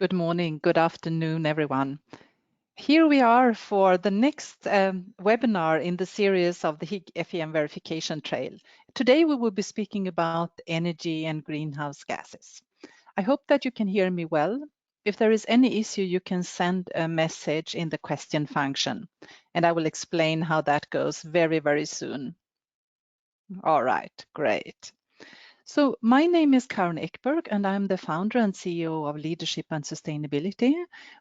Good morning, good afternoon, everyone. Here we are for the next webinar in the series of the Higg FEM verification trail. Today we will be speaking about energy and greenhouse gases. I hope that you can hear me well. If there is any issue, you can send a message in the question function, and I will explain how that goes very, very soon. All right, great. So my name is Karin Ekberg, and I'm the founder and CEO of Leadership and Sustainability.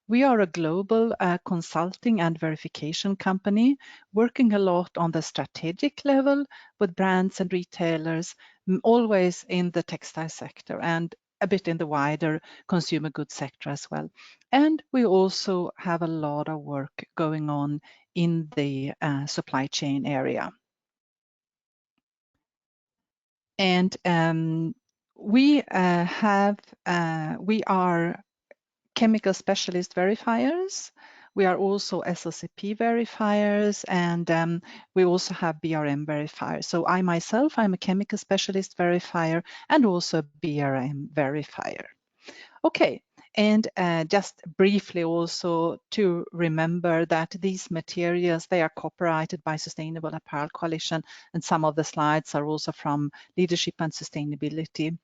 We are a global consulting and verification company working a lot on the strategic level with brands and retailers, always in the textile sector and a bit in the wider consumer goods sector as well. And we also have a lot of work going on in the supply chain area. And we are chemical specialist verifiers. We are also SLCP verifiers, and we also have BRM verifiers. So I myself, I'm a chemical specialist verifier and also BRM verifier. Okay, and just briefly also to remember that these materials, they are copyrighted by Sustainable Apparel Coalition, and some of the slides are also from Leadership and Sustainability.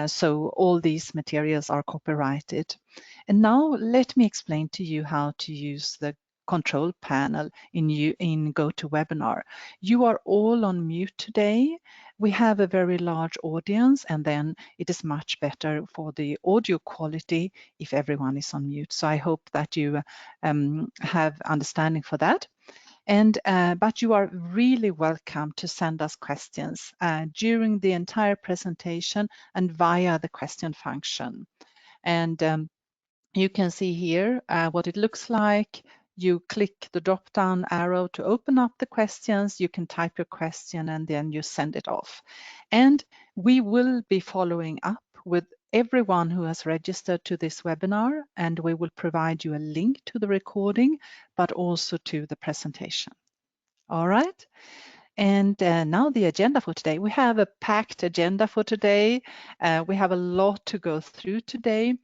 So all these materials are copyrighted. And now let me explain to you how to use the control panel in GoToWebinar. You are all on mute today. We have a very large audience, and then it is much better for the audio quality if everyone is on mute. So I hope that you have understanding for that. And but you are really welcome to send us questions during the entire presentation and via the question function. And you can see here what it looks like. You click the drop-down arrow to open up the questions. You can type your question and then you send it off. And we will be following up with everyone who has registered to this webinar, and we will provide you a link to the recording, but also to the presentation. All right. And now the agenda for today. We have a packed agenda for today. We have a lot to go through today.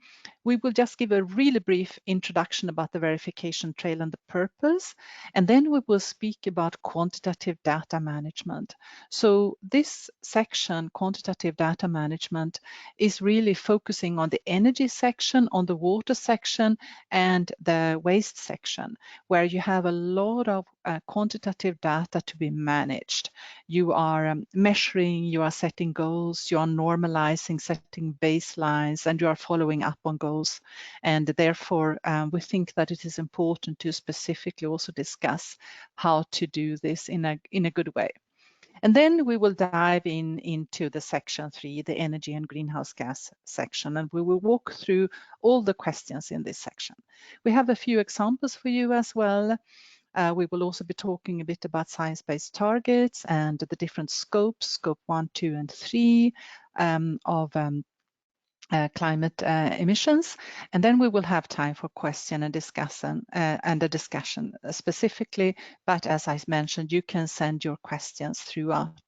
We will just give a really brief introduction about the verification trail and the purpose, and then we will speak about quantitative data management. So this section, quantitative data management, is really focusing on the energy section, on the water section, and the waste section, where you have a lot of quantitative data to be managed. You are measuring, you are setting goals, you are normalizing, setting baselines, and you are following up on goals. And therefore, we think that it is important to specifically also discuss how to do this in a good way. And then we will dive into the section 3, the energy and greenhouse gas section, and we will walk through all the questions in this section. We have a few examples for you as well. We will also be talking a bit about science-based targets and the different scopes, scope 1, 2, and 3 of climate emissions, and then we will have time for question and discussion and a discussion specifically. But as I mentioned, you can send your questions throughout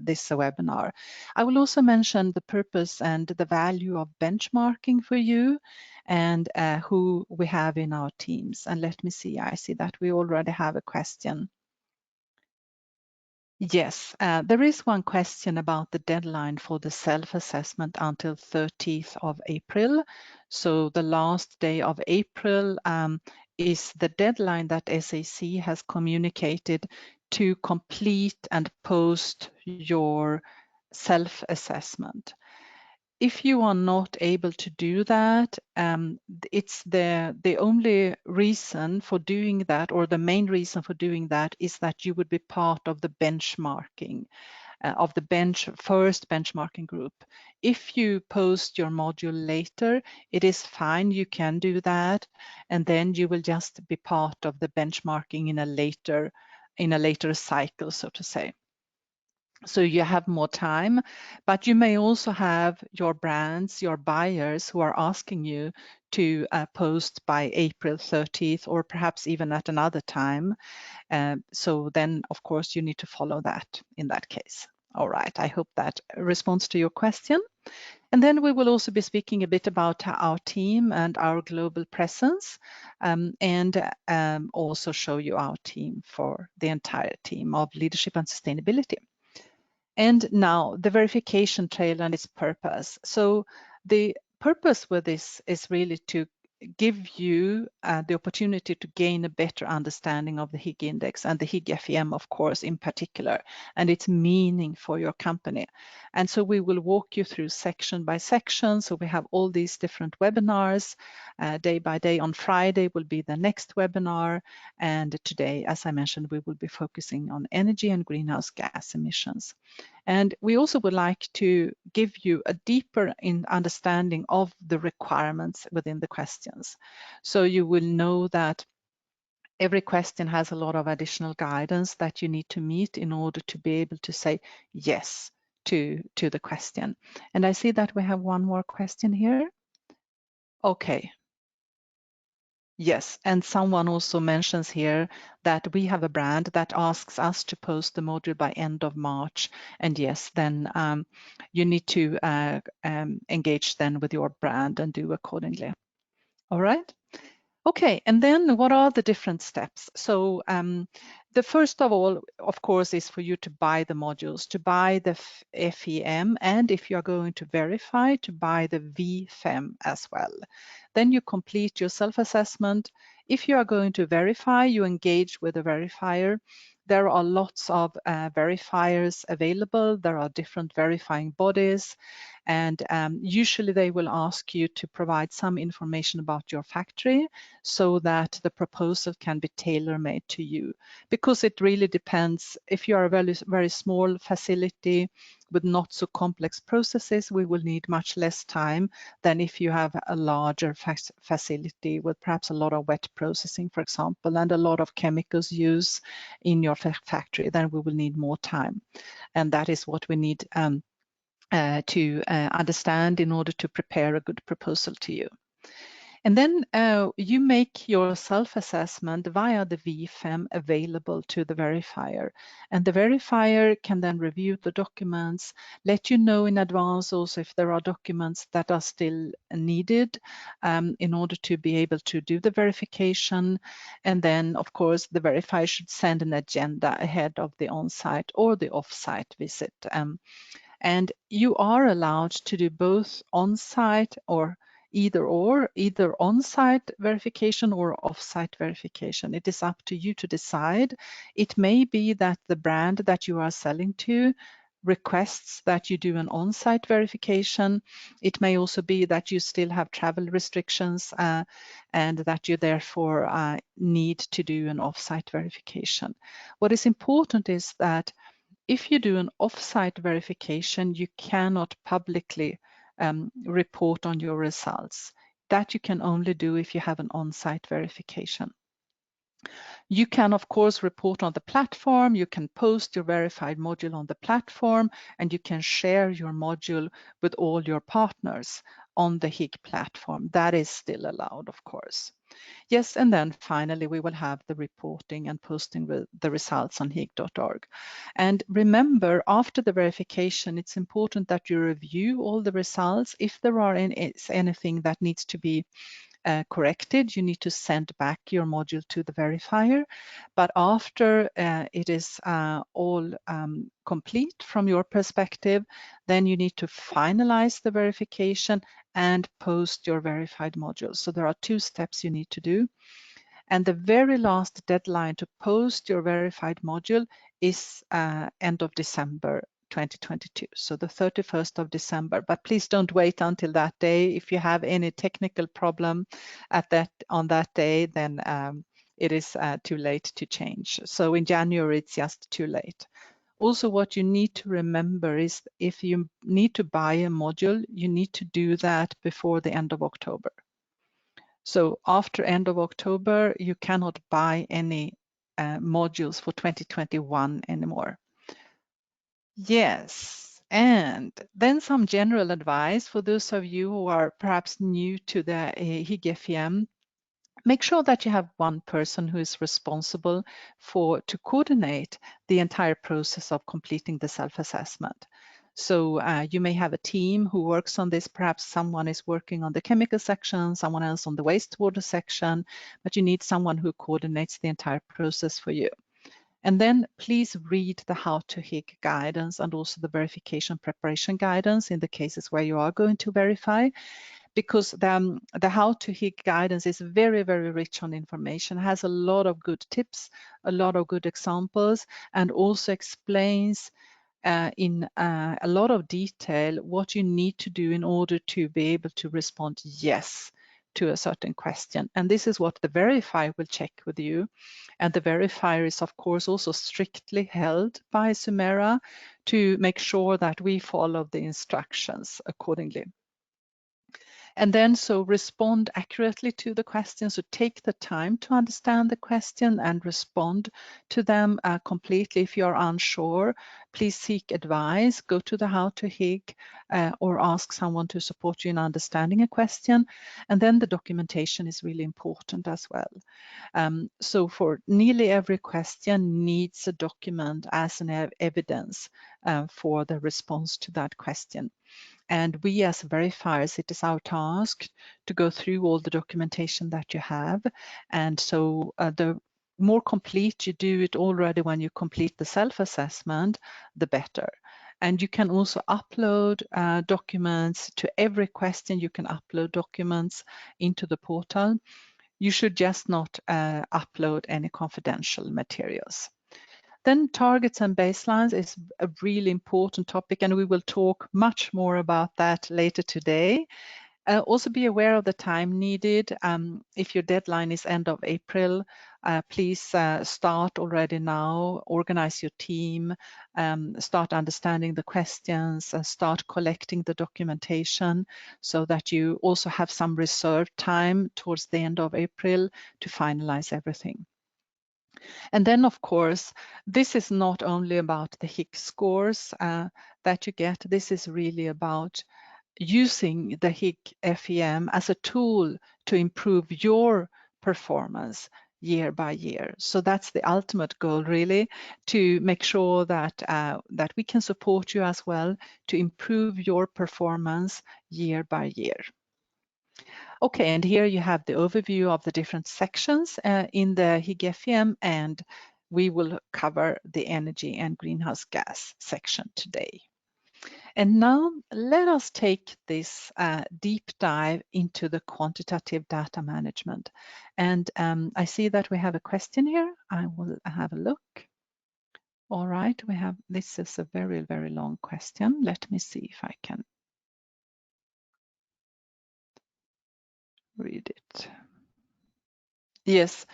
this webinar. I will also mention the purpose and the value of benchmarking for you and who we have in our teams. And let me see, I see that we already have a question. Yes, there is one question about the deadline for the self-assessment until 30th of April. So the last day of April is the deadline that SAC has communicated to complete and post your self-assessment. If you are not able to do that, it's the only reason for doing that, or the main reason for doing that, is that you would be part of the benchmarking of the first benchmarking group. If you post your module later, it is fine, you can do that, and then you will just be part of the benchmarking in a later cycle, so to say. So you have more time, but you may also have your brands, your buyers who are asking you to post by April 30th, or perhaps even at another time. So then, of course, you need to follow that in that case. All right, I hope that responds to your question. And then we will also be speaking a bit about our team and our global presence, and also show you our team for the entire team of leadership and sustainability. And now the verification trail and its purpose. So the purpose with this is really to give you the opportunity to gain a better understanding of the Higg index and the Higg FEM, of course, in particular, and its meaning for your company. And so we will walk you through section by section. So we have all these different webinars day by day. On Friday will be the next webinar. And today, as I mentioned, we will be focusing on energy and greenhouse gas emissions. And we also would like to give you a deeper understanding of the requirements within the questions. So you will know that every question has a lot of additional guidance that you need to meet in order to be able to say yes to the question. And I see that we have one more question here. Okay. Yes, and someone also mentions here that we have a brand that asks us to post the module by end of March. And yes, then you need to engage then with your brand and do accordingly. All right. Okay, and then what are the different steps? So the first of all, of course, is for you to buy the modules, to buy the FEM, and if you are going to verify, to buy the VFEM as well. Then you complete your self-assessment. If you are going to verify, you engage with a verifier. There are lots of verifiers available. There are different verifying bodies. And usually they will ask you to provide some information about your factory so that the proposal can be tailor-made to you. Because it really depends. If you are a very, very small facility with not so complex processes, we will need much less time than if you have a larger facility with perhaps a lot of wet processing, for example, and a lot of chemicals used in your factory. Then we will need more time. And that is what we need to understand in order to prepare a good proposal to you. And then you make your self-assessment via the VFEM available to the verifier. And the verifier can then review the documents, let you know in advance also if there are documents that are still needed in order to be able to do the verification. And then, of course, the verifier should send an agenda ahead of the on-site or the off-site visit. And you are allowed to do both on-site or either on-site verification or off-site verification. It is up to you to decide. It may be that the brand that you are selling to requests that you do an on-site verification. It may also be that you still have travel restrictions and that you therefore need to do an off-site verification. What is important is that if you do an off-site verification, you cannot publicly report on your results. That you can only do if you have an on-site verification. You can, of course, report on the platform. You can post your verified module on the platform, and you can share your module with all your partners on the Higg platform. That is still allowed, of course. Yes, and then finally, we will have the reporting and posting the results on higg.org. And remember, after the verification, it's important that you review all the results. If there are anything that needs to be corrected, you need to send back your module to the verifier. But after it is all complete from your perspective, then you need to finalize the verification and post your verified module. So there are 2 steps you need to do. And the very last deadline to post your verified module is end of December 2022, so the 31st of December. But please don't wait until that day. If you have any technical problem on that day, then it is too late to change. So in January, it's just too late. Also, what you need to remember is if you need to buy a module, you need to do that before the end of October. So after end of October, you cannot buy any modules for 2021 anymore. Yes, and then some general advice for those of you who are perhaps new to the Higg FEM. Make sure that you have one person who is responsible to coordinate the entire process of completing the self-assessment. So you may have a team who works on this. Perhaps someone is working on the chemical section, someone else on the wastewater section, but you need someone who coordinates the entire process for you. And then please read the How to Higg guidance and also the verification preparation guidance in the cases where you are going to verify, because the How to Higg guidance is very, very rich on information, has a lot of good tips, a lot of good examples, and also explains in a lot of detail what you need to do in order to be able to respond yes to a certain question. And this is what the verifier will check with you. And the verifier is, of course, also strictly held by Sumera to make sure that we follow the instructions accordingly. And then so respond accurately to the question. So take the time to understand the question and respond to them completely. If you are unsure, please seek advice, go to the How to Higg or ask someone to support you in understanding a question. And then the documentation is really important as well. So for nearly every question needs a document as an evidence for the response to that question. And we as verifiers, it is our task to go through all the documentation that you have. And so the more complete you do it already when you complete the self-assessment, the better. And you can also upload documents to every question. You can upload documents into the portal. You should just not upload any confidential materials. Then targets and baselines is a really important topic, and we will talk much more about that later today. Also be aware of the time needed. If your deadline is end of April, please start already now, organize your team, start understanding the questions, start collecting the documentation so that you also have some reserve time towards the end of April to finalize everything. And then, of course, this is not only about the Higg scores that you get. This is really about using the Higg FEM as a tool to improve your performance year by year. So that's the ultimate goal, really, to make sure that that we can support you as well to improve your performance year by year. Okay, and here you have the overview of the different sections in the Higg FEM, and we will cover the energy and greenhouse gas section today. And now let us take this deep dive into the quantitative data management. And I see that we have a question here. I will have a look. All right, this is a very, very long question. Let me see if I can read it. Yes,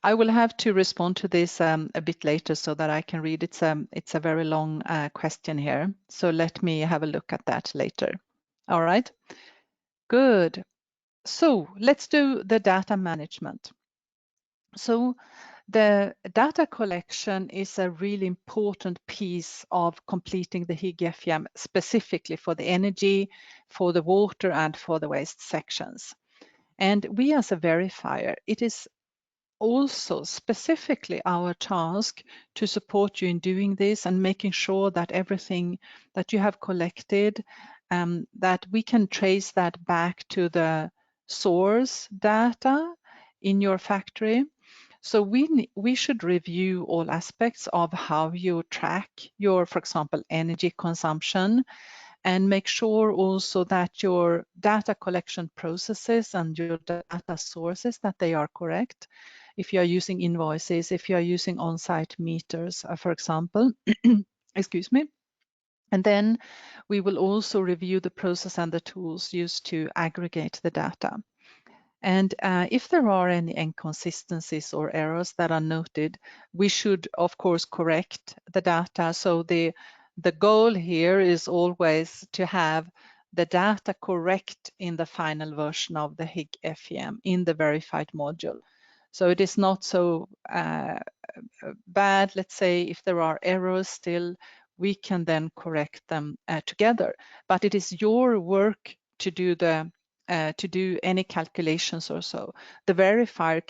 I will have to respond to this a bit later so that I can read. It's a very long question here. So let me have a look at that later. All right, good. So let's do the data management. So the data collection is a really important piece of completing the Higg FEM, specifically for the energy, for the water, and for the waste sections. And we as a verifier, it is also specifically our task to support you in doing this and making sure that everything that you have collected, that we can trace that back to the source data in your factory. So we should review all aspects of how you track your, for example, energy consumption, and make sure also that your data collection processes and your data sources, that they are correct. If you are using invoices, if you are using on-site meters, for example, excuse me. And then we will also review the process and the tools used to aggregate the data. And if there are any inconsistencies or errors that are noted, we should, of course, correct the data. So the goal here is always to have the data correct in the final version of the Higg FEM in the verified module. So it is not so bad. Let's say if there are errors still, we can then correct them together. But it is your work to do the to do any calculations or so. The verifier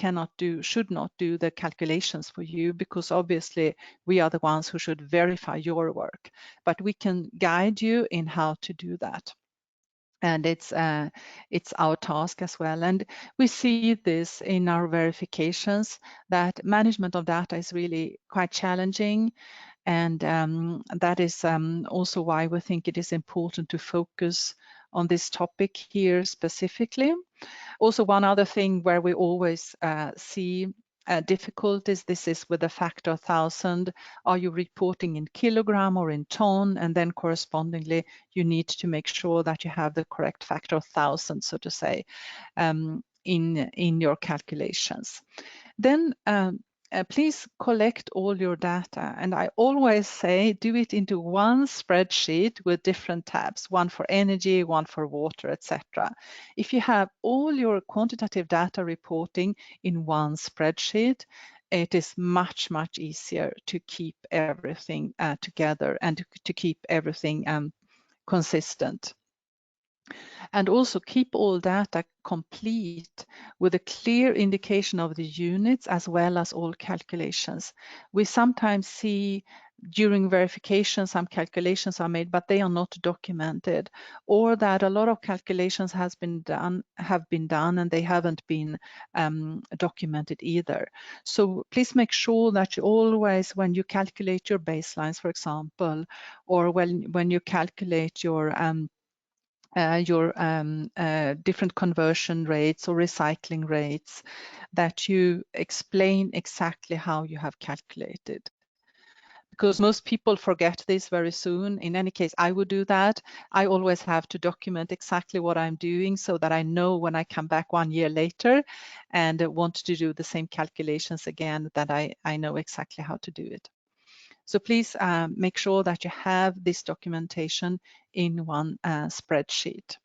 should not do the calculations for you, because obviously we are the ones who should verify your work, but we can guide you in how to do that. And it's our task as well. And we see this in our verifications, that management of data is really quite challenging. And that is also why we think it is important to focus on this topic here specifically. Also, one other thing where we always see difficulties, this is with the factor 1,000. Are you reporting in kilogram or in ton? And then correspondingly, you need to make sure that you have the correct factor 1,000, so to say, in your calculations. Then please collect all your data. And I always say, do it into one spreadsheet with different tabs, one for energy, one for water, etc. If you have all your quantitative data reporting in one spreadsheet, it is much, much easier to keep everything together and to keep everything consistent. And also keep all data complete with a clear indication of the units as well as all calculations. We sometimes see during verification some calculations are made, but they are not documented, or that a lot of calculations have been done and they haven't been documented either. So please make sure that you always, when you calculate your baselines, for example, or when you calculate your different conversion rates or recycling rates, that you explain exactly how you have calculated. Because most people forget this very soon. In any case, I would do that. I always have to document exactly what I'm doing so that I know when I come back 1 year later and want to do the same calculations again, that I know exactly how to do it. So please make sure that you have this documentation in one spreadsheet.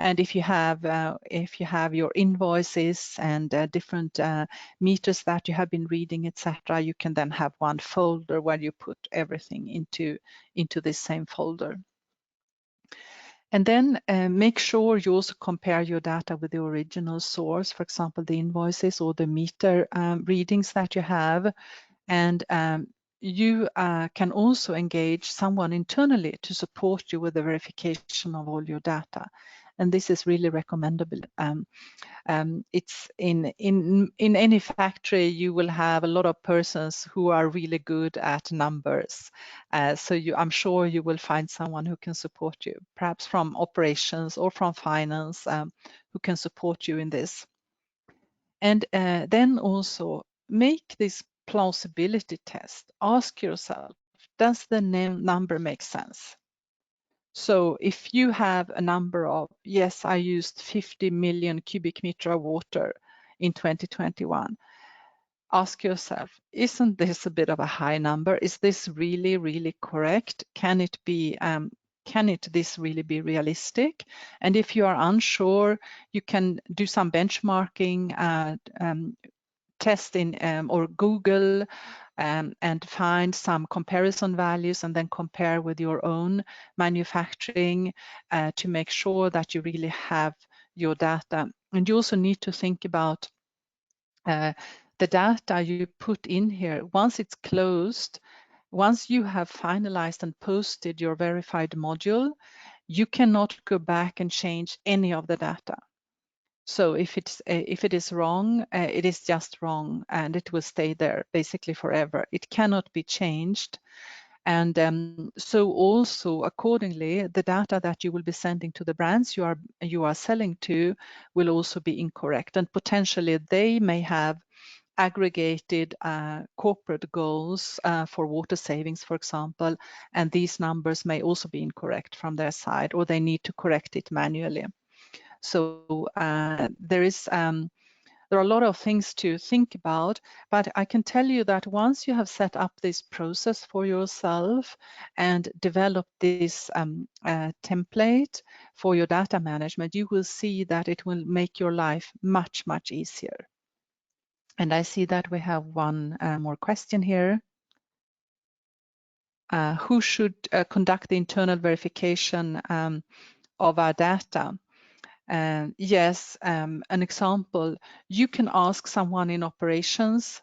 And if you have your invoices and different meters that you have been reading, etc., you can then have one folder where you put everything into this same folder. And then make sure you also compare your data with the original source, for example, the invoices or the meter readings that you have. And you can also engage someone internally to support you with the verification of all your data. And this is really recommendable. It's in any factory, you will have a lot of persons who are really good at numbers. So I'm sure you will find someone who can support you, perhaps from operations or from finance, who can support you in this. And then also make this plausibility test. Ask yourself, does the number make sense? So if you have a number of, yes, I used 50 million cubic meter of water in 2021, ask yourself, isn't this a bit of a high number? Is this really, really correct? Can this really be realistic? And if you are unsure, you can do some benchmarking, test in or Google and find some comparison values and then compare with your own manufacturing to make sure that you really have your data. And you also need to think about the data you put in here. Once it's closed, once you have finalized and posted your verified module, you cannot go back and change any of the data. So if it is wrong, it is just wrong, and it will stay there basically forever. It cannot be changed. And so also accordingly, the data that you will be sending to the brands you are selling to will also be incorrect, and potentially they may have aggregated corporate goals for water savings, for example, and these numbers may also be incorrect from their side, or they need to correct it manually. So there are a lot of things to think about, but I can tell you that once you have set up this process for yourself and developed this template for your data management, you will see that it will make your life much, much easier. And I see that we have one more question here. Who should conduct the internal verification of our data? Yes, an example, you can ask someone in operations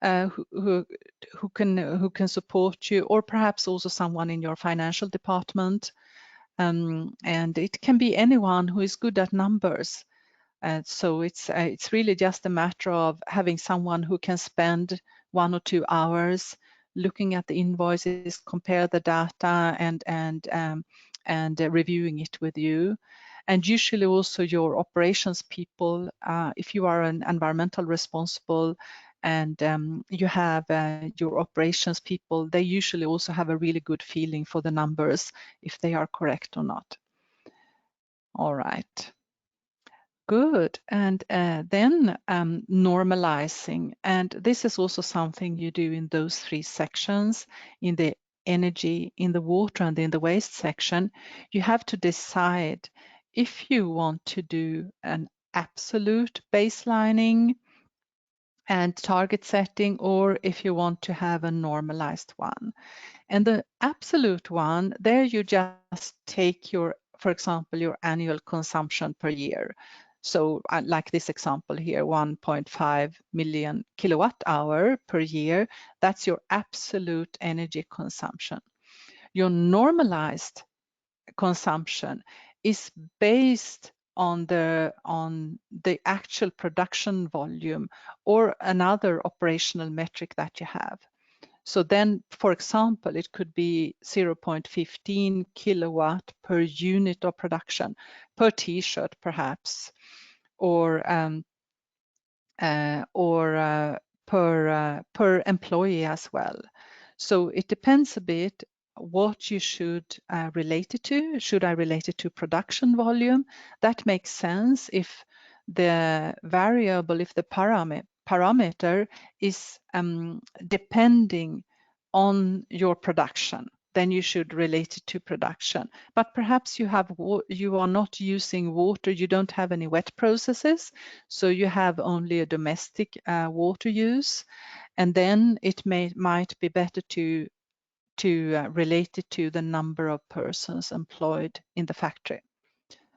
who can support you, or perhaps also someone in your financial department. And it can be anyone who is good at numbers. So it's really just a matter of having someone who can spend 1 or 2 hours looking at the invoices, compare the data, and reviewing it with you. And usually also your operations people, if you are an environmental responsible and you have your operations people, they usually also have a really good feeling for the numbers, if they are correct or not. All right. Good. And then normalizing. And this is also something you do in those 3 sections, in the energy, in the water, and in the waste section. You have to decide if you want to do an absolute baselining and target setting, or if you want to have a normalized one. And the absolute one, there you just take your, for example, your annual consumption per year. So like this example here, 1.5 million kilowatt hour per year, that's your absolute energy consumption. Your normalized consumption is based on the actual production volume or another operational metric that you have. So then, for example, it could be 0.15 kilowatt per unit of production, per t-shirt perhaps, or per employee as well. So it depends a bit what you should relate it to. Should I relate it to production volume? That makes sense if the variable, if the parameter is depending on your production, then you should relate it to production. But perhaps you are not using water, you don't have any wet processes, so you have only a domestic water use, and then it might be better to relate it to the number of persons employed in the factory.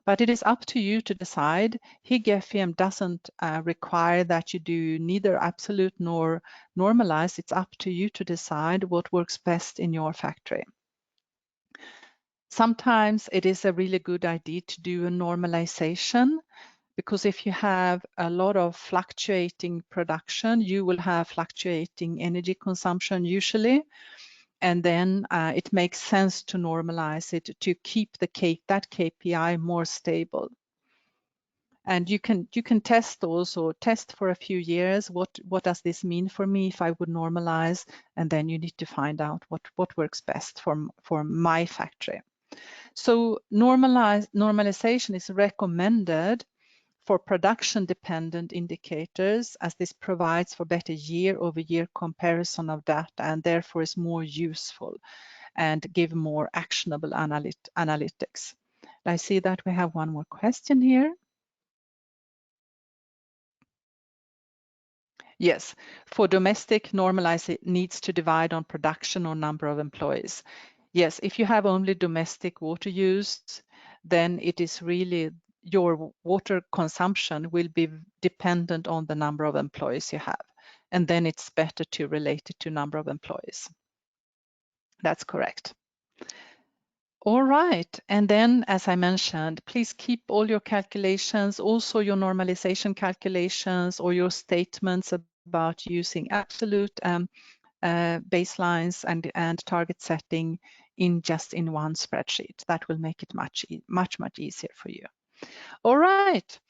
But it is up to you to decide. Higg FEM doesn't require that you do neither absolute nor normalized. It's up to you to decide what works best in your factory. Sometimes it is a really good idea to do a normalization, because if you have a lot of fluctuating production, you will have fluctuating energy consumption usually. And then it makes sense to normalize it to keep that KPI more stable. And you can test for a few years, what does this mean for me if I would normalize, and then you need to find out what works best for my factory. So normalization is recommended for production dependent indicators, as this provides for better year-over-year comparison of data and therefore is more useful and give more actionable analytics. I see that we have one more question here. Yes, for domestic, normalize it needs to divide on production or number of employees. Yes, if you have only domestic water use, then it is really your water consumption will be dependent on the number of employees you have. And then it's better to relate it to number of employees. That's correct. All right, and then as I mentioned, please keep all your calculations, also your normalization calculations or your statements about using absolute baselines and target setting in one spreadsheet. That will make it much easier for you. All right,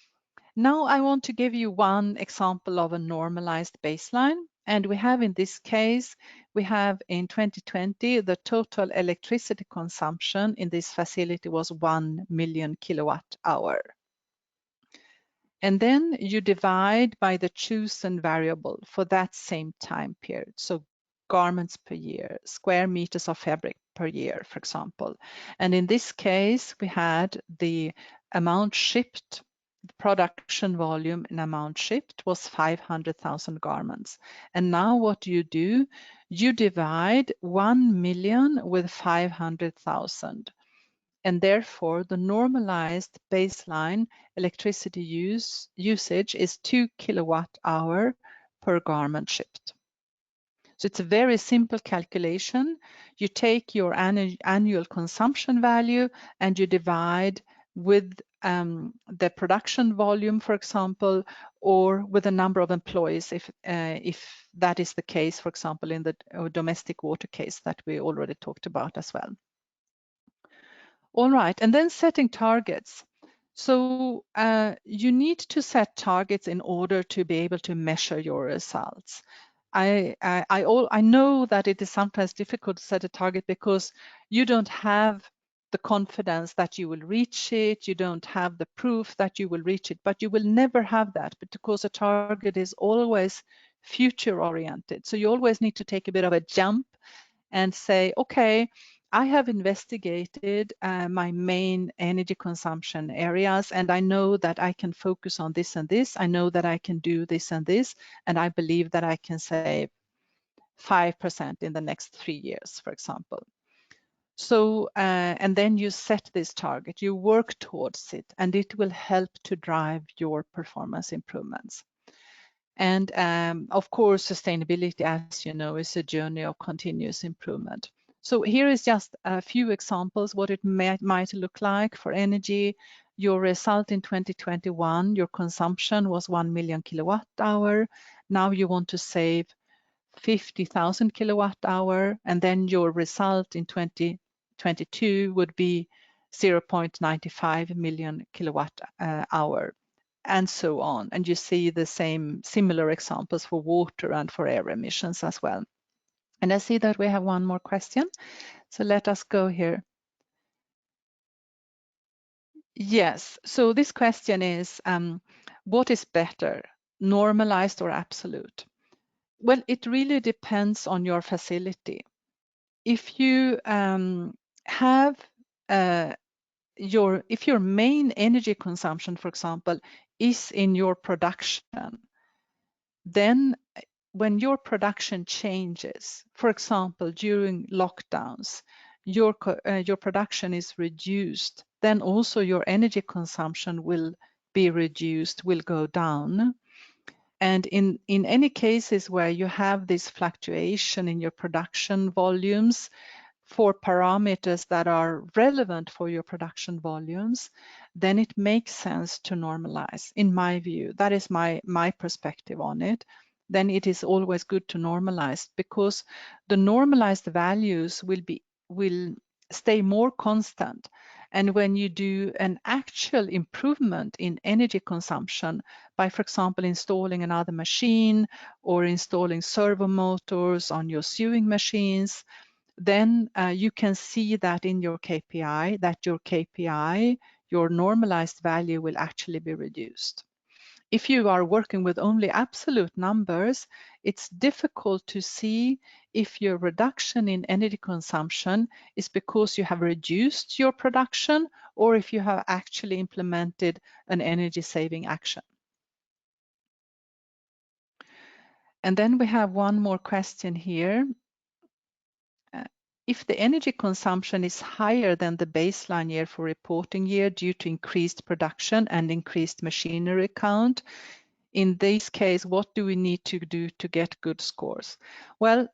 now I want to give you one example of a normalized baseline. And we have in this case, we have in 2020, the total electricity consumption in this facility was 1 million kilowatt hour. And then you divide by the chosen variable for that same time period. So garments per year, square meters of fabric per year, for example. And in this case, we had the amount shipped, the production volume in amount shipped was 500,000 garments. And now what do? You divide 1 million with 500,000. and therefore the normalized baseline electricity usage is 2 kilowatt-hour per garment shipped. So it's a very simple calculation. You take your annual consumption value and you divide with the production volume, for example, or with the number of employees, if that is the case, for example, in the domestic water case that we already talked about as well. All right, and then setting targets. So you need to set targets in order to be able to measure your results. I know that it is sometimes difficult to set a target because you don't have the confidence that you will reach it, you don't have the proof that you will reach it, but you will never have that because a target is always future oriented. So you always need to take a bit of a jump and say, okay, I have investigated my main energy consumption areas, and I know that I can focus on this and this. I know that I can do this and this, and I believe that I can save 5% in the next 3 years, for example. So, and then you set this target, you work towards it, and it will help to drive your performance improvements. And of course, sustainability, as you know, is a journey of continuous improvement. So here is just a few examples what it might look like for energy. Your result in 2021, your consumption was 1 million kilowatt hour. Now you want to save 50,000 kilowatt hour, and then your result in 2022 would be 0.95 million kilowatt hour, and so on. And you see the similar examples for water and for air emissions as well. And I see that we have one more question. So let us go here. Yes, so this question is, what is better, normalized or absolute? Well, it really depends on your facility. If you have if your main energy consumption, for example, is in your production, then when your production changes, for example, during lockdowns, your production is reduced, then also your energy consumption will be reduced, will go down. And in any cases where you have this fluctuation in your production volumes for parameters that are relevant for your production volumes, then it makes sense to normalize, in my view. That is my perspective on it. Then it is always good to normalize because the normalized values will stay more constant. And when you do an actual improvement in energy consumption by, for example, installing another machine or installing servo motors on your sewing machines, then you can see that in your KPI, your normalized value will actually be reduced. If you are working with only absolute numbers, it's difficult to see if your reduction in energy consumption is because you have reduced your production or if you have actually implemented an energy saving action. And then we have one more question here. If the energy consumption is higher than the baseline year for reporting year due to increased production and increased machinery count, in this case, what do we need to do to get good scores? Well,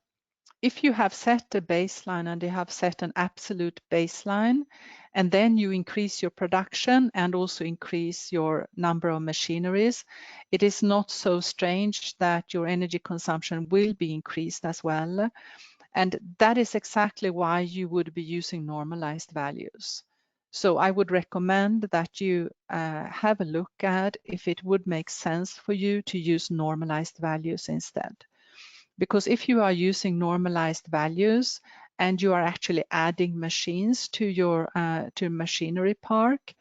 if you have set a baseline and you have set an absolute baseline, and then you increase your production and also increase your number of machineries, it is not so strange that your energy consumption will be increased as well. And that is exactly why you would be using normalized values. So I would recommend that you have a look at if it would make sense for you to use normalized values instead. Because if you are using normalized values and you are actually adding machines to your machinery park,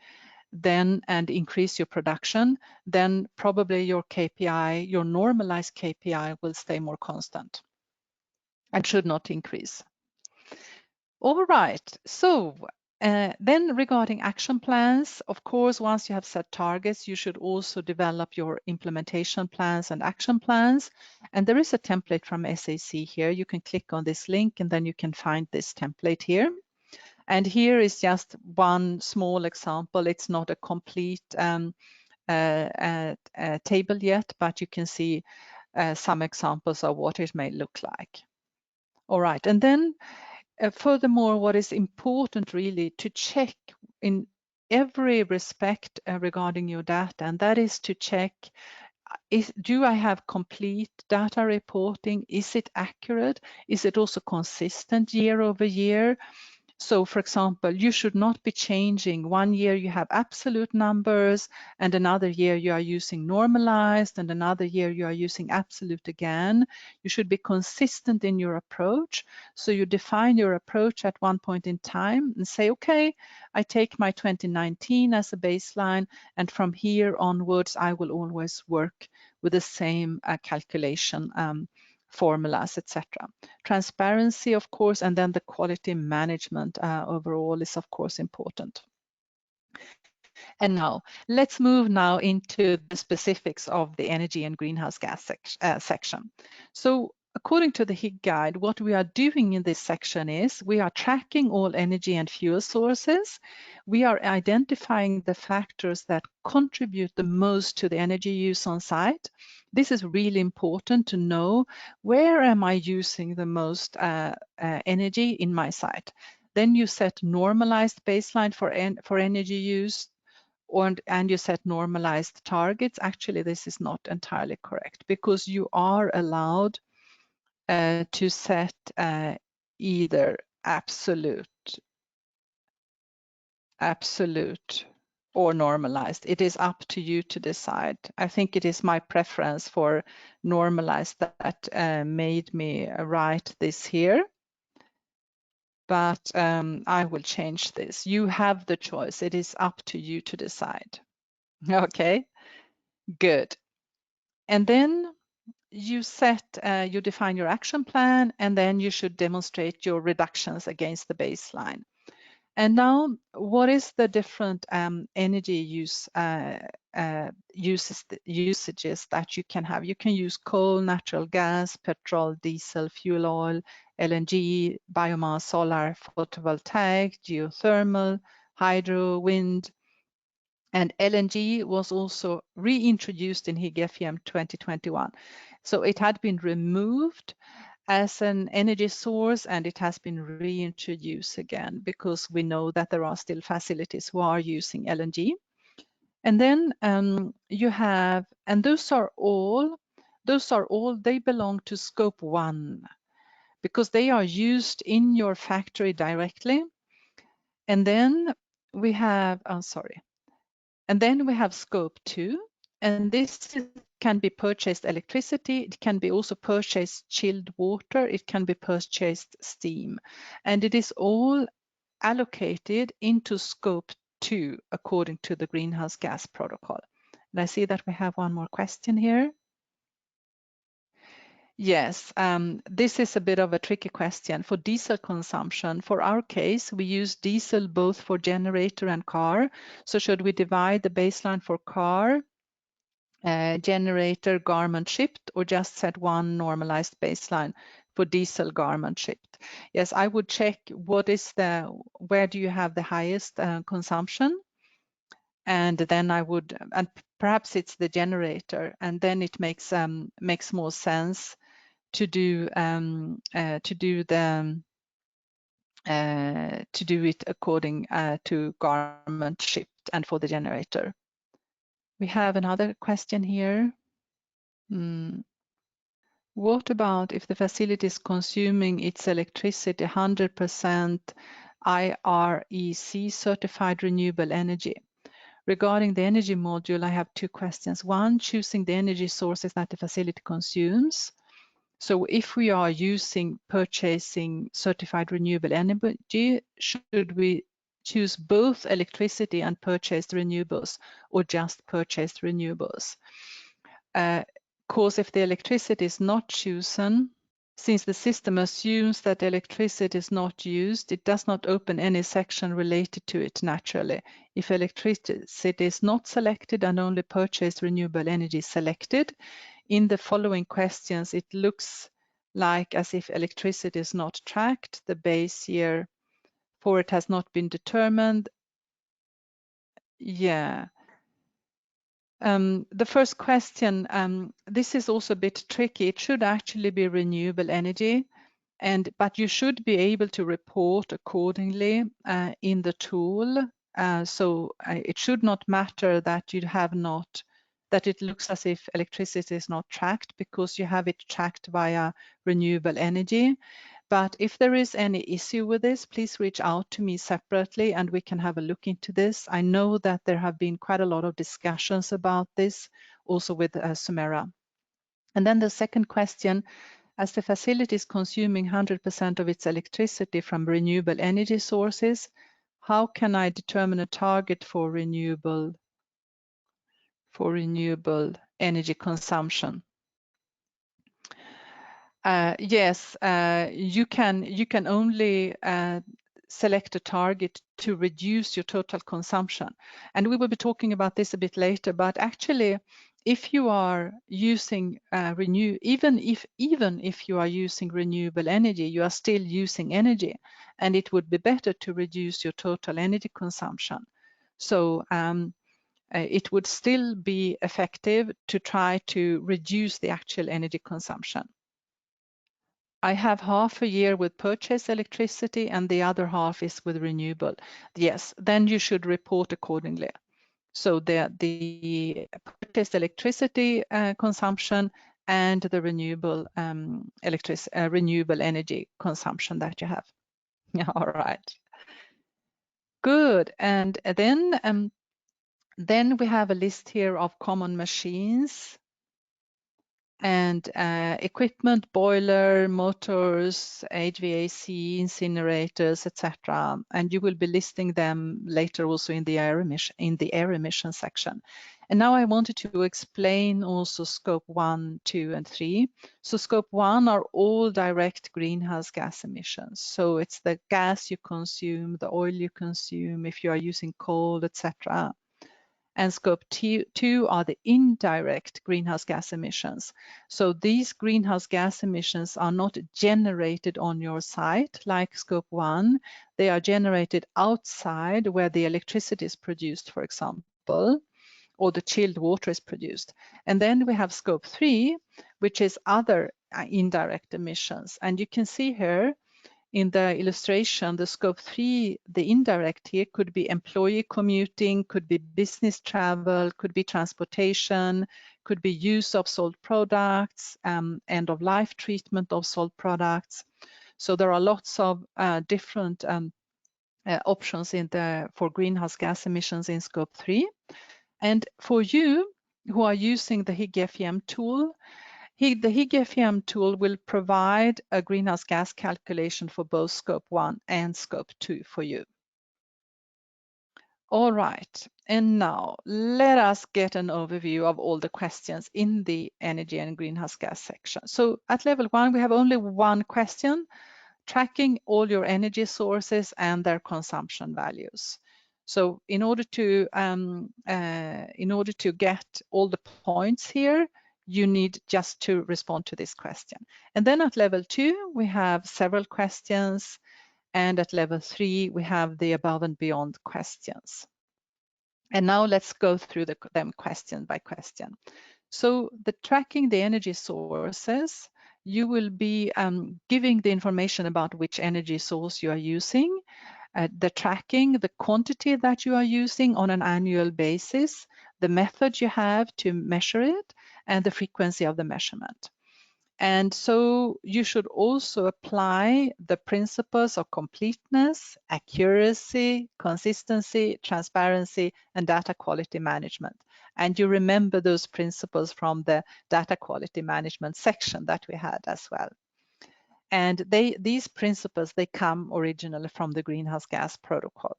then and increase your production, then probably your KPI, your normalized KPI will stay more constant and should not increase. All right, so then regarding action plans, of course, once you have set targets, you should also develop your implementation plans and action plans. And there is a template from SAC here. You can click on this link and then you can find this template here. And here is just one small example. It's not a complete table yet, but you can see some examples of what it may look like. All right, and then furthermore, what is important really to check in every respect regarding your data, and that is to check, do I have complete data reporting? Is it accurate? Is it also consistent year over year? So for example, you should not be changing. One year you have absolute numbers, and another year you are using normalized, and another year you are using absolute again. You should be consistent in your approach. So you define your approach at one point in time and say, okay, I take my 2019 as a baseline, and from here onwards, I will always work with the same calculation formulas, etc. Transparency, of course, and then the quality management overall is, of course, important. And now, let's move now into the specifics of the energy and greenhouse gas section. So, according to the Higg guide, what we are doing in this section is we are tracking all energy and fuel sources. We are identifying the factors that contribute the most to the energy use on site. This is really important to know, where am I using the most energy in my site? Then you set normalized baseline for energy use, and you set normalized targets. Actually, this is not entirely correct, because you are allowed to set either absolute or normalized. It is up to you to decide. I think it is my preference for normalized that made me write this here. But I will change this. You have the choice. It is up to you to decide. Okay, good. And then you you define your action plan, and then you should demonstrate your reductions against the baseline. And now, what is the different energy usages that you can have? You can use coal, natural gas, petrol, diesel, fuel oil, LNG, biomass, solar, photovoltaic, geothermal, hydro, wind. And LNG was also reintroduced in Higg FEM 2021. So it had been removed as an energy source, and it has been reintroduced again, because we know that there are still facilities who are using LNG. And then you have, and those are all, they belong to scope 1, because they are used in your factory directly. And then we have, and then we have scope 2, and this can be purchased electricity, it can be also purchased chilled water, it can be purchased steam, and it is all allocated into scope 2 according to the greenhouse gas protocol. And I see that we have one more question here. Yes, this is a bit of a tricky question. For diesel consumption, for our case, we use diesel both for generator and car. So should we divide the baseline for car, generator, garment shipped, or just set one normalized baseline for diesel garment shipped? Yes, I would check where do you have the highest consumption? And then I would, and perhaps it's the generator, and then it makes more sense to do it according to garment shipped and for the generator. We have another question here. What about if the facility is consuming its electricity 100% IREC certified renewable energy? Regarding the energy module, I have two questions. One, choosing the energy sources that the facility consumes. So if we are purchasing certified renewable energy, should we choose both electricity and purchased renewables, or just purchased renewables? Because if the electricity is not chosen, since the system assumes that electricity is not used, it does not open any section related to it naturally. If electricity is not selected and only purchased renewable energy selected, in the following questions, it looks like as if electricity is not tracked. The base year for it has not been determined. Yeah. The first question, this is also a bit tricky. It should actually be renewable energy, but you should be able to report accordingly in the tool. So it should not matter that you have not, that it looks as if electricity is not tracked, because you have it tracked via renewable energy. But if there is any issue with this, please reach out to me separately and we can have a look into this. I know that there have been quite a lot of discussions about this, also with Sumera. And then the second question, as the facility is consuming 100% of its electricity from renewable energy sources, how can I determine a target for renewable energy consumption? Yes, you can only select a target to reduce your total consumption. And we will be talking about this a bit later, but actually, if you are using even if you are using renewable energy, you are still using energy, and it would be better to reduce your total energy consumption. So it would still be effective to try to reduce the actual energy consumption. I have half a year with purchase electricity and the other half is with renewable. Yes, then you should report accordingly. So the purchased electricity consumption and the renewable renewable energy consumption that you have. All right. Good. And then we have a list here of common machines and equipment, boiler, motors, HVAC, incinerators, etc. And you will be listing them later also in the air emission section. And now I wanted to explain also scope 1, 2, and 3. So scope 1 are all direct greenhouse gas emissions. So it's the gas you consume, the oil you consume, if you are using coal, etc. And scope 2 are the indirect greenhouse gas emissions. So these greenhouse gas emissions are not generated on your site like scope 1. They are generated outside where the electricity is produced, for example, or the chilled water is produced. And then we have scope 3, which is other indirect emissions. And you can see here in the illustration, the scope 3, the indirect here could be employee commuting, could be business travel, could be transportation, could be use of sold products, end of life treatment of sold products. So there are lots of different options for greenhouse gas emissions in scope 3. And for you who are using the Higg FEM tool, the Higg FEM tool will provide a greenhouse gas calculation for both scope 1 and scope 2 for you. All right, and now let us get an overview of all the questions in the energy and greenhouse gas section. So at level 1, we have only one question, tracking all your energy sources and their consumption values. So in order to get all the points here, you need just to respond to this question. And then at level 2, we have several questions. And at level 3, we have the above and beyond questions. And now let's go through them question by question. So the tracking the energy sources, you will be giving the information about which energy source you are using, the tracking, the quantity that you are using on an annual basis, the method you have to measure it, and the frequency of the measurement. And so you should also apply the principles of completeness, accuracy, consistency, transparency, and data quality management. And you remember those principles from the data quality management section that we had as well. And these principles, they come originally from the Greenhouse Gas Protocol.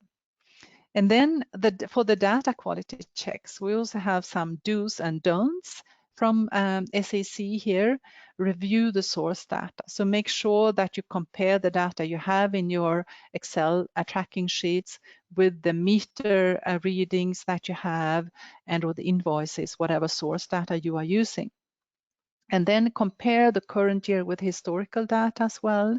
And then for the data quality checks, we also have some do's and don'ts from SAC here. Review the source data. So make sure that you compare the data you have in your Excel tracking sheets with the meter readings that you have and or the invoices, whatever source data you are using. And then compare the current year with historical data as well.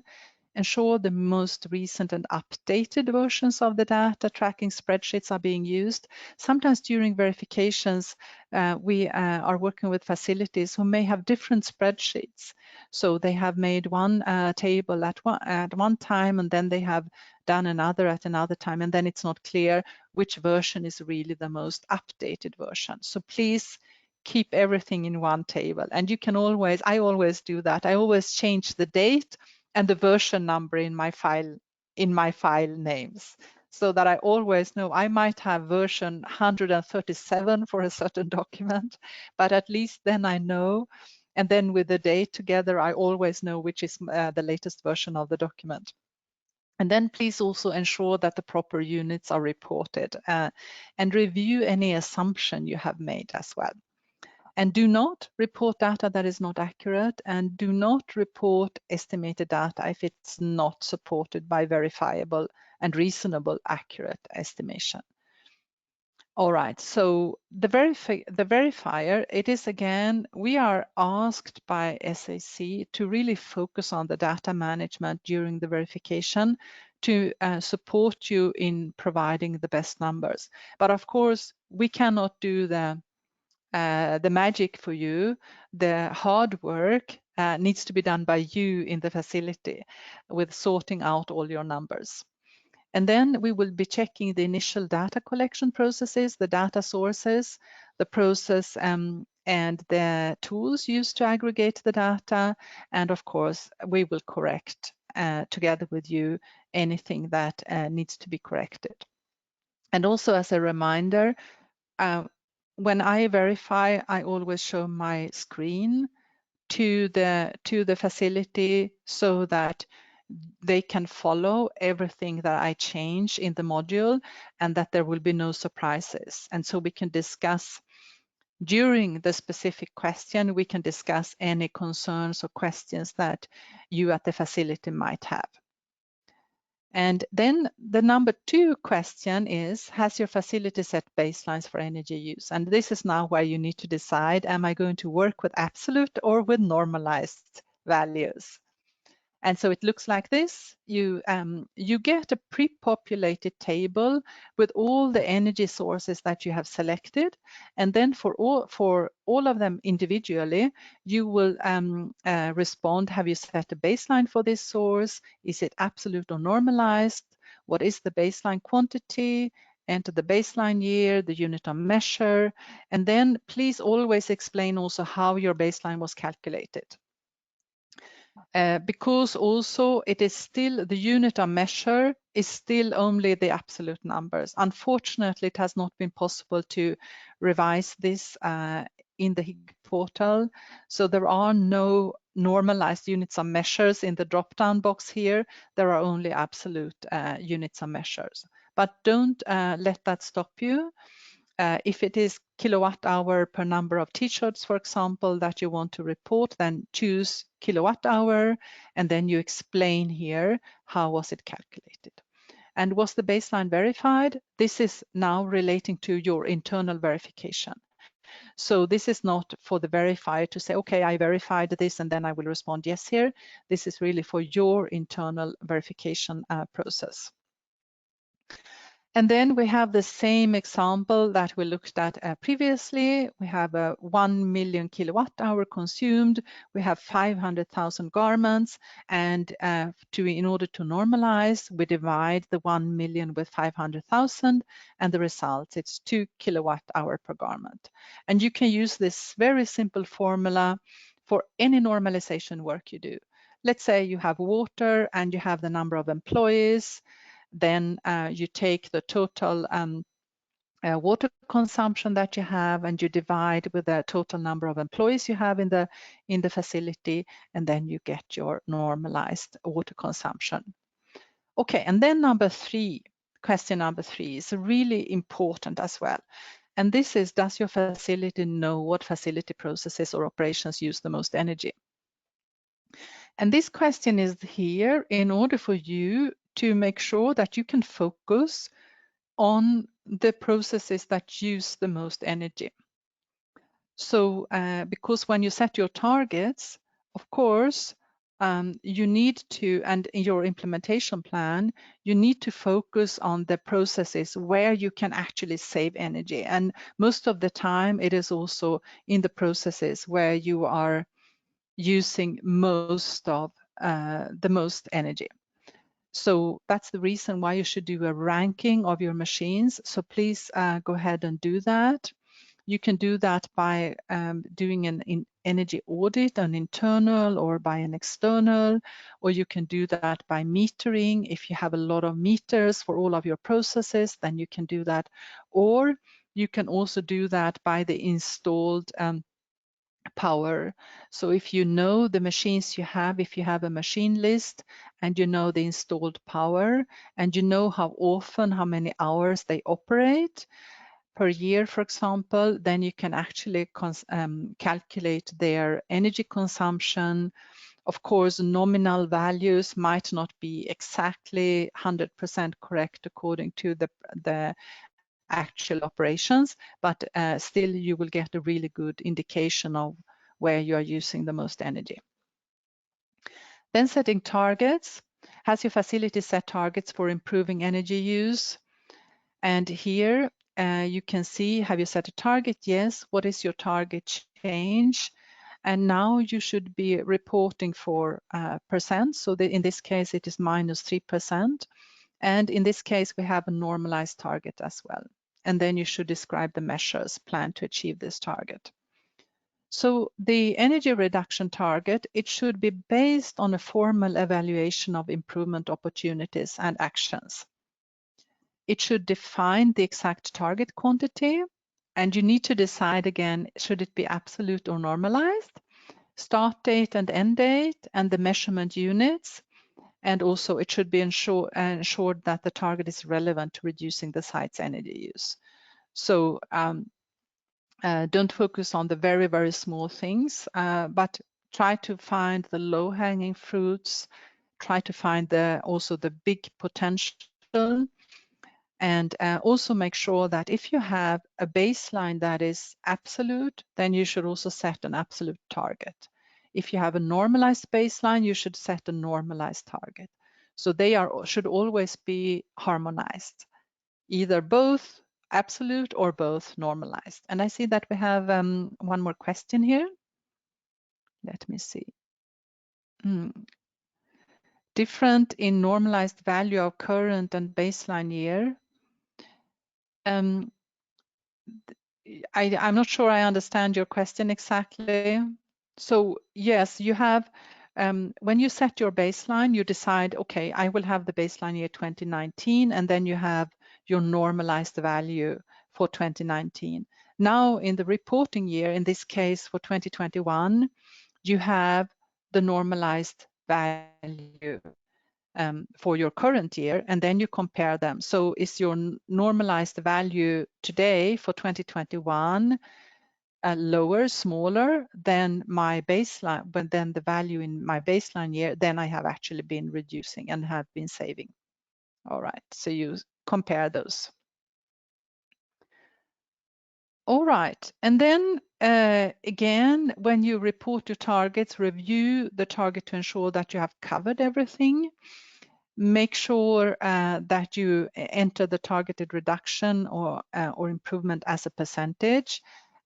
ensure the most recent and updated versions of the data tracking spreadsheets are being used. Sometimes during verifications, we are working with facilities who may have different spreadsheets. So they have made one table at one time, and then they have done another at another time, and then it's not clear which version is really the most updated version. So please keep everything in one table. And you can always, I always do that. I always change the date and the version number in my file names, so that I always know. I might have version 137 for a certain document, but at least then I know. And then with the date together, I always know which is the latest version of the document. And then please also ensure that the proper units are reported, and review any assumption you have made as well. And do not report data that is not accurate, and do not report estimated data if it's not supported by verifiable and reasonable accurate estimation. All right, so the verifier, it is again, we are asked by SAC to really focus on the data management during the verification to support you in providing the best numbers. But of course, we cannot do the magic for you. The hard work needs to be done by you in the facility with sorting out all your numbers. And then we will be checking the initial data collection processes, the data sources, the process and the tools used to aggregate the data. And of course, we will correct together with you anything that needs to be corrected. And also as a reminder, when I verify, I always show my screen to the facility so that they can follow everything that I change in the module, and that there will be no surprises. And so we can discuss during the specific question, we can discuss any concerns or questions that you at the facility might have. And then the number 2 question is, has your facility set baselines for energy use? And this is now where you need to decide, am I going to work with absolute or with normalized values? And so it looks like this. You get a pre-populated table with all the energy sources that you have selected. And then for all of them individually, you will respond, have you set a baseline for this source? Is it absolute or normalized? What is the baseline quantity? Enter the baseline year, the unit of measure, and then please always explain also how your baseline was calculated. Because also it is still the unit of measure is still only the absolute numbers. Unfortunately, it has not been possible to revise this in the Higg portal. So there are no normalized units of measures in the drop-down box here. There are only absolute units of measures. But don't let that stop you. If it is kilowatt hour per number of t-shirts, for example, that you want to report, then choose kilowatt hour, and then you explain here how was it calculated. And was the baseline verified? This is now relating to your internal verification. So this is not for the verifier to say, okay, I verified this and then I will respond yes here. This is really for your internal verification process. And then we have the same example that we looked at previously. We have a 1 million kilowatt hour consumed. We have 500,000 garments, and in order to normalize, we divide the 1 million with 500,000, and the result, it's 2 kilowatt hour per garment. And you can use this very simple formula for any normalization work you do. Let's say you have water and you have the number of employees. Then you take the total water consumption that you have, and you divide with the total number of employees you have in the facility, and then you get your normalized water consumption. Okay, and then question number 3 is really important as well. And this is, does your facility know what facility processes or operations use the most energy? And this question is here in order for you to make sure that you can focus on the processes that use the most energy. So because when you set your targets, of course, you need to, and in your implementation plan, you need to focus on the processes where you can actually save energy. And most of the time, it is also in the processes where you are using most of the most energy. So that's the reason why you should do a ranking of your machines. So please go ahead and do that. You can do that by doing an energy audit, an internal or by an external, or you can do that by metering. If you have a lot of meters for all of your processes, then you can do that. Or you can also do that by the installed power. So if you know the machines you have, if you have a machine list and you know the installed power and you know how often, how many hours they operate per year, for example, then you can actually calculate their energy consumption. Of course, nominal values might not be exactly 100% correct according to the actual operations, but still you will get a really good indication of where you are using the most energy. Then setting targets. Has your facility set targets for improving energy use? And here you can see, have you set a target? Yes. What is your target change? And now you should be reporting for percent. So in this case, it is -3%. And in this case, we have a normalized target as well. And then you should describe the measures planned to achieve this target. So the energy reduction target, it should be based on a formal evaluation of improvement opportunities and actions. It should define the exact target quantity, and you need to decide again, should it be absolute or normalized, start date and end date, and the measurement units. And also it should be ensured that the target is relevant to reducing the site's energy use. So don't focus on the very, very small things, but try to find the low-hanging fruits, try to find also the big potential, and also make sure that if you have a baseline that is absolute, then you should also set an absolute target. If you have a normalized baseline, you should set a normalized target. So they should always be harmonized, either both absolute or both normalized. And I see that we have one more question here. Let me see. Different in normalized value of current and baseline year. I'm not sure I understand your question exactly. So yes, you have, when you set your baseline, you decide, okay, I will have the baseline year 2019, and then you have your normalized value for 2019. Now in the reporting year, in this case for 2021, you have the normalized value for your current year, and then you compare them. So is your normalized value today for 2021 lower, smaller than my baseline, but then the value in my baseline year, then I have actually been reducing and have been saving. All right, so you compare those. All right, and then again, when you report your targets, review the target to ensure that you have covered everything. Make sure that you enter the targeted reduction or improvement as a percentage,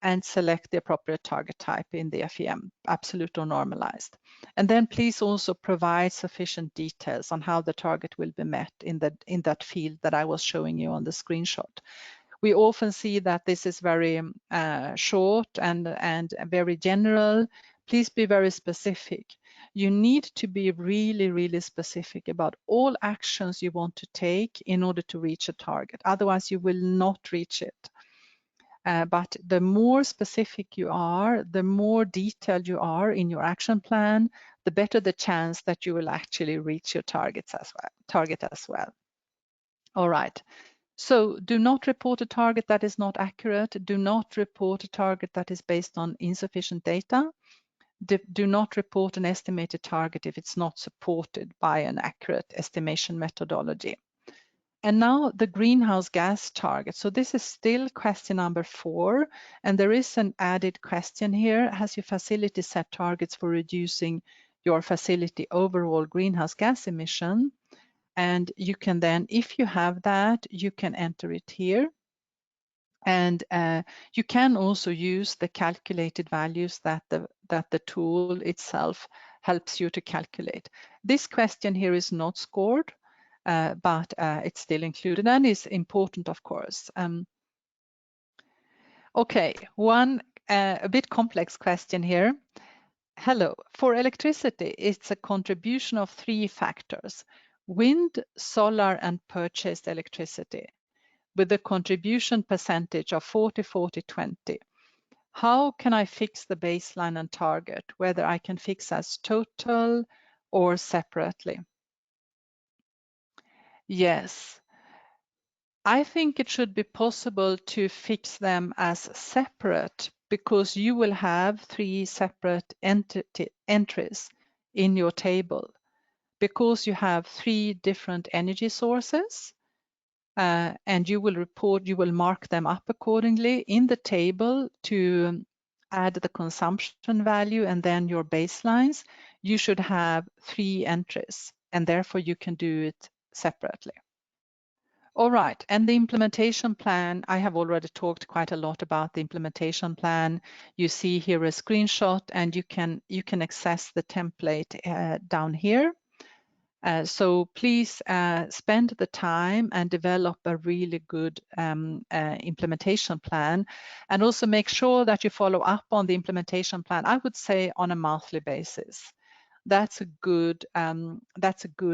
and select the appropriate target type in the FEM, absolute or normalized. And then please also provide sufficient details on how the target will be met in that field that I was showing you on the screenshot. We often see that this is very short and very general. Please be very specific. You need to be really, really specific about all actions you want to take in order to reach a target. Otherwise, you will not reach it. But the more specific you are, the more detailed you are in your action plan, the better the chance that you will actually reach your target as well. All right. So do not report a target that is not accurate. Do not report a target that is based on insufficient data. Do not report an estimated target if it's not supported by an accurate estimation methodology. And now the greenhouse gas target. So this is still question number 4. And there is an added question here. Has your facility set targets for reducing your facility overall greenhouse gas emission. And you can then, if you have that, you can enter it here. And you can also use the calculated values that the tool itself helps you to calculate. This question here is not scored, but it's still included and is important, of course. Okay, one a bit complex question here. Hello, for electricity, it's a contribution of 3 factors: wind, solar, and purchased electricity, with a contribution percentage of 40, 40, 20. How can I fix the baseline and target, whether I can fix as total or separately? Yes, I think it should be possible to fix them as separate, because you will have 3 separate entries in your table, because you have 3 different energy sources. And you will mark them up accordingly in the table to add the consumption value and then your baselines. You should have 3 entries, and therefore you can do it separately. All right, and the implementation plan, I have already talked quite a lot about the implementation plan. You see here a screenshot, and you can access the template down here. So please spend the time and develop a really good implementation plan, and also make sure that you follow up on the implementation plan, I would say on a monthly basis. That's a good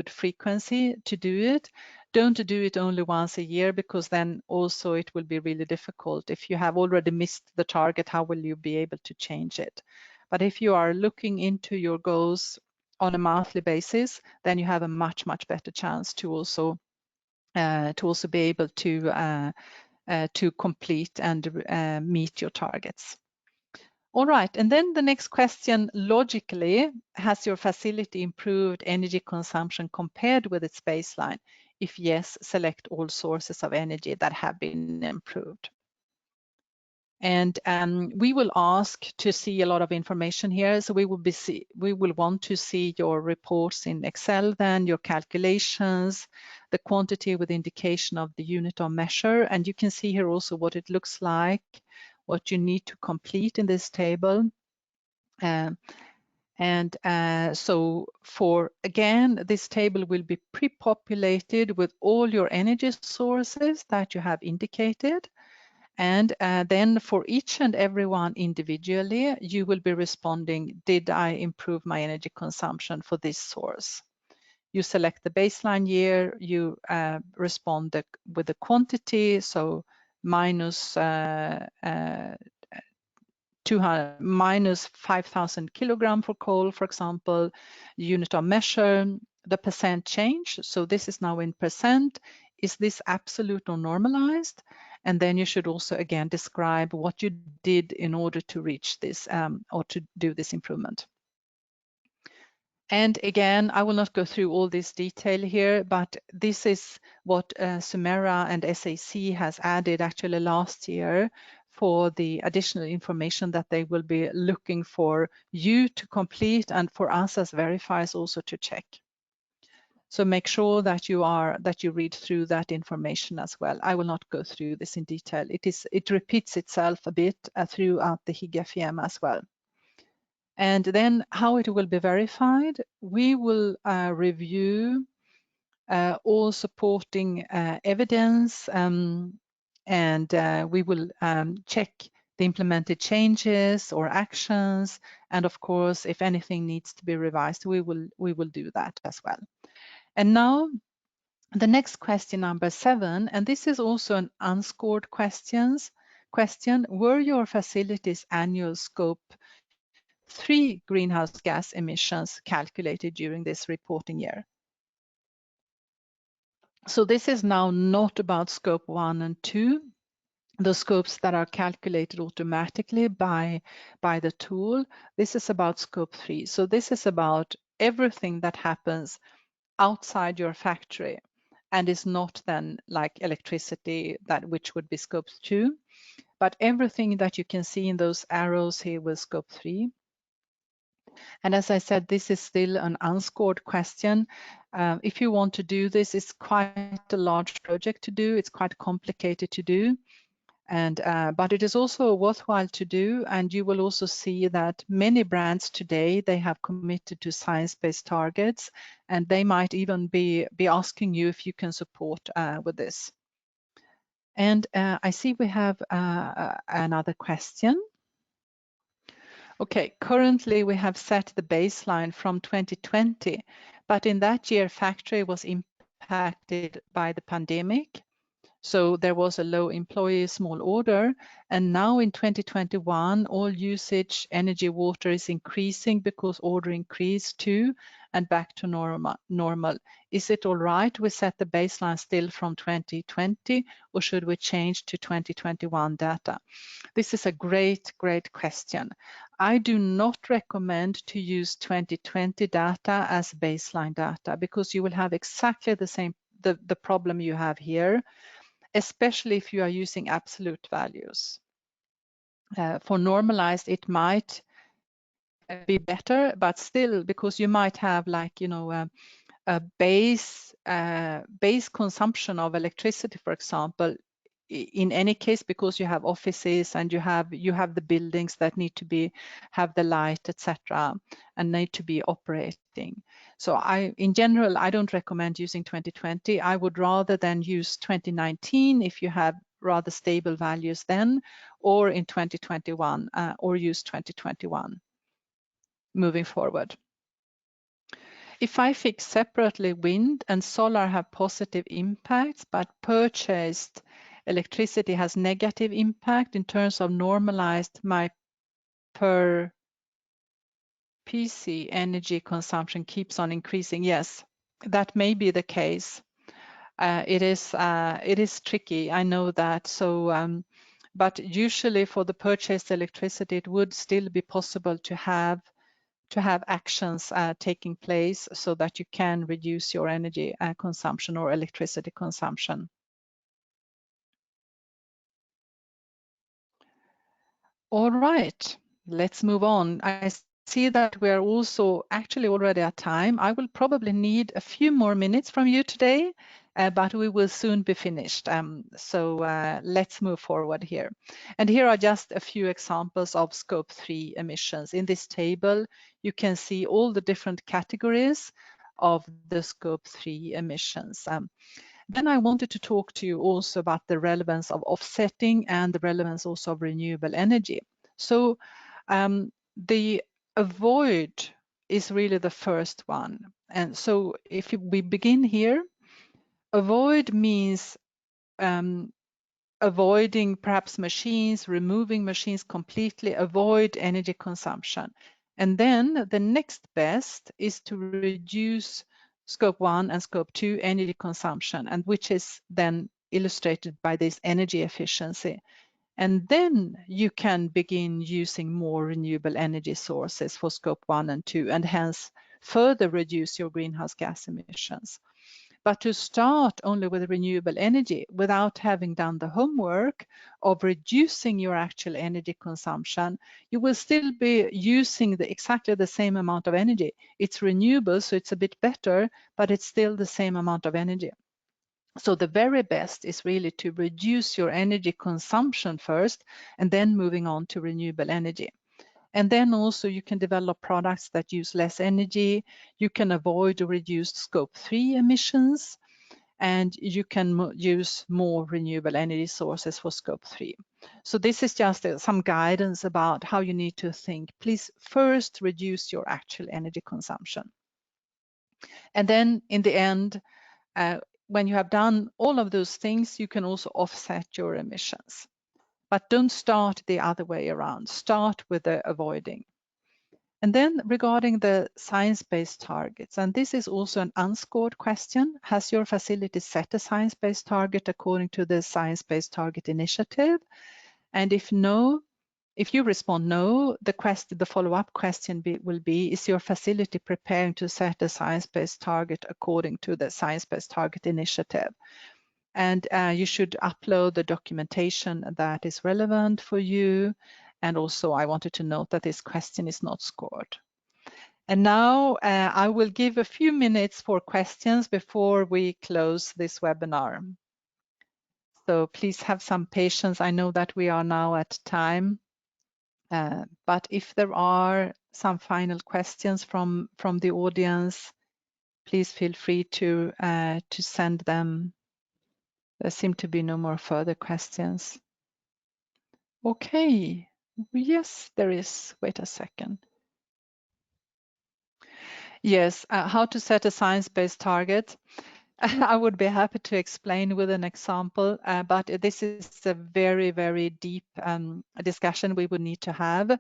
frequency to do it. Don't do it only once a year, because then also it will be really difficult. If you have already missed the target, how will you be able to change it? But if you are looking into your goals on a monthly basis, then you have a much better chance to also be able to complete and meet your targets. All right, and then the next question, logically, has your facility improved energy consumption compared with its baseline? If yes, select all sources of energy that have been improved. And we will ask to see a lot of information here. So we will want to see your reports in Excel, then your calculations, the quantity with indication of the unit of measure. And you can see here also what it looks like, what you need to complete in this table. So again, this table will be pre-populated with all your energy sources that you have indicated. And then for each and every one individually, you will be responding, did I improve my energy consumption for this source? You select the baseline year, you respond with the quantity, so minus 5,000 kilogram for coal, for example, unit of measure, the percent change. So this is now in percent. Is this absolute or normalized? And then you should also again describe what you did in order to reach this or to do this improvement. And again, I will not go through all this detail here, but this is what Sumera and SAC has added actually last year for the additional information that they will be looking for you to complete and for us as verifiers also to check. So make sure that you read through that information as well. I will not go through this in detail. It repeats itself a bit throughout the Higg FEM as well. And then how it will be verified, we will review all supporting evidence, and we will check the implemented changes or actions. And of course, if anything needs to be revised, we will do that as well. And now the next question, number 7, and this is also an unscored question. Were your facilities annual scope 3 greenhouse gas emissions calculated during this reporting year? So this is now not about scope 1 and 2, the scopes that are calculated automatically by the tool. This is about scope 3. So this is about everything that happens outside your factory and is not then like electricity, which would be scope 2, but everything that you can see in those arrows here with scope 3. And as I said, this is still an unscored question. If you want to do this, it's quite a large project to do. It's quite complicated to do. And but it is also worthwhile to do, and you will also see that many brands today, they have committed to science-based targets, and they might even be asking you if you can support with this. And I see we have another question. Okay, currently we have set the baseline from 2020, but in that year factory was impacted by the pandemic. So there was a low employee small order, and now in 2021, all usage, energy, water is increasing because order increased too, and back to normal. Is it all right we set the baseline still from 2020, or should we change to 2021 data? This is a great question. I do not recommend to use 2020 data as baseline data because you will have exactly the same the problem you have here, especially if you are using absolute values. For normalized, it might be better, but still, because you might have like, you know, a base consumption of electricity, for example, in any case, because you have offices and you have the buildings that need to have the light, etc., and need to be operating. So in general, I don't recommend using 2020. I would rather than use 2019 if you have rather stable values then, or in 2021, or use 2021 moving forward. If I fix separately, wind and solar have positive impacts, but purchased electricity has negative impact in terms of normalized, my per PC energy consumption keeps on increasing. Yes, that may be the case. It is tricky, I know that. So, but usually for the purchased electricity, it would still be possible to have actions taking place so that you can reduce your energy consumption or electricity consumption. All right, let's move on. I see that we're also actually already at time. I will probably need a few more minutes from you today, but we will soon be finished. So let's move forward here. And here are just a few examples of scope 3 emissions. In this table, you can see all the different categories of the scope 3 emissions. Then I wanted to talk to you also about the relevance of offsetting and the relevance also of renewable energy. So the avoid is really the first one. And so if we begin here, avoid means avoiding perhaps machines, removing machines completely, avoid energy consumption. And then the next best is to reduce scope 1 and scope 2 energy consumption, and which is then illustrated by this energy efficiency. And then you can begin using more renewable energy sources for scope 1 and 2, and hence further reduce your greenhouse gas emissions. But to start only with renewable energy without having done the homework of reducing your actual energy consumption, you will still be using exactly the same amount of energy. It's renewable, so it's a bit better, but it's still the same amount of energy. So the very best is really to reduce your energy consumption first, and then moving on to renewable energy. And then also you can develop products that use less energy. You can avoid or reduce scope 3 emissions, and you can use more renewable energy sources for scope 3. So this is just some guidance about how you need to think. Please first reduce your actual energy consumption. And then in the end, when you have done all of those things, you can also offset your emissions. But don't start the other way around. Start with the avoiding. And then regarding the science-based targets, and this is also an unscored question. Has your facility set a science-based target according to the Science-Based Target Initiative? And if no, if you respond no, the follow-up question will be, is your facility preparing to set a science-based target according to the Science-Based Target Initiative? And you should upload the documentation that is relevant for you. And also I wanted to note that this question is not scored. And now I will give a few minutes for questions before we close this webinar. So please have some patience. I know that we are now at time, but if there are some final questions from the audience, please feel free to send them. There seem to be no more further questions. Okay, yes, there is. Wait a second. Yes, how to set a science-based target. I would be happy to explain with an example, but this is a very, very deep discussion we would need to have.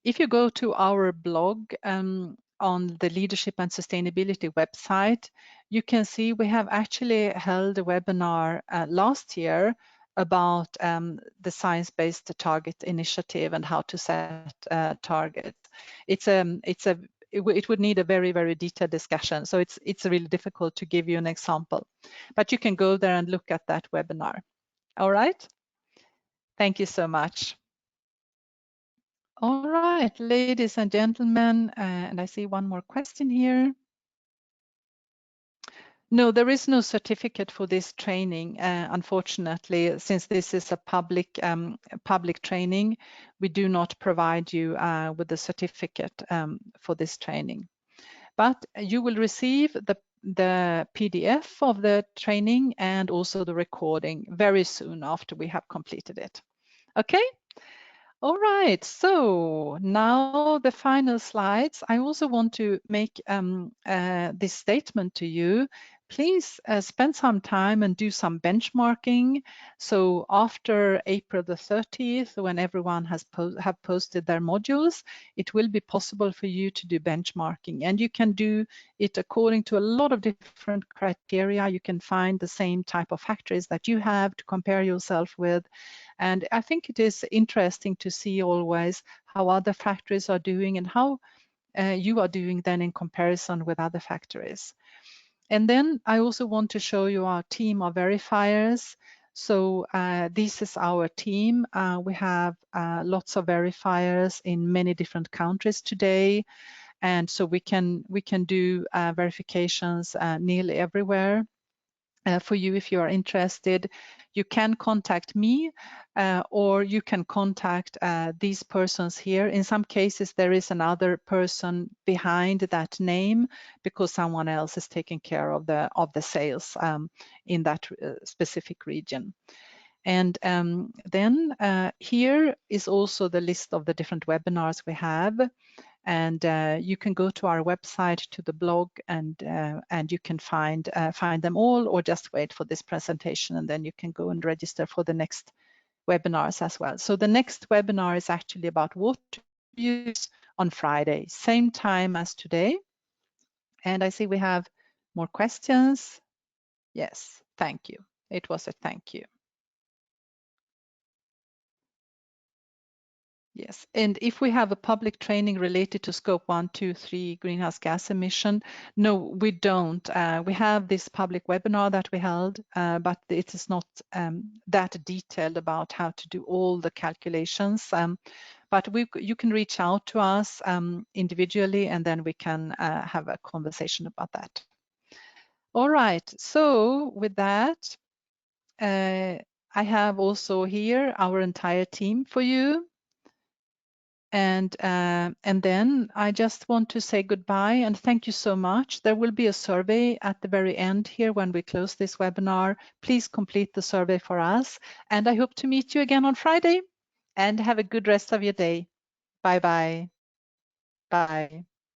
If you go to our blog on the Leadership and Sustainability website, you can see we have actually held a webinar last year about the Science-Based Target Initiative and how to set targets. It would need a very, very detailed discussion. So it's really difficult to give you an example, but you can go there and look at that webinar. All right. Thank you so much. All right, ladies and gentlemen, and I see one more question here. No, there is no certificate for this training, unfortunately, since this is a public training. We do not provide you with a certificate for this training, but you will receive the PDF of the training and also the recording very soon after we have completed it. Okay. All right, so now the final slides. I also want to make this statement to you. Please spend some time and do some benchmarking. So after April the 30th, when everyone has posted their modules, it will be possible for you to do benchmarking. And you can do it according to a lot of different criteria. You can find the same type of factories that you have to compare yourself with. And I think it is interesting to see always how other factories are doing and how you are doing then in comparison with other factories. And then I also want to show you our team of verifiers. So this is our team. We have lots of verifiers in many different countries today. And so we can do verifications nearly everywhere. For you, if you are interested, you can contact me or you can contact these persons here. In some cases, there is another person behind that name because someone else is taking care of the sales in that specific region. And then here is also the list of the different webinars we have. And you can go to our website, to the blog, and you can find them all, or just wait for this presentation, and then you can go and register for the next webinars as well. So the next webinar is actually about water use on Friday, same time as today. And I see we have more questions. Yes, thank you. It was a thank you. Yes, and if we have a public training related to scope 1, 2, 3 greenhouse gas emission, no, we don't. We have this public webinar that we held, but it is not that detailed about how to do all the calculations. But you can reach out to us individually, and then we can have a conversation about that. All right, so with that, I have also here our entire team for you. And then I just want to say goodbye and thank you so much. There will be a survey at the very end here when we close this webinar. Please complete the survey for us. And I hope to meet you again on Friday, and have a good rest of your day. Bye-bye. Bye.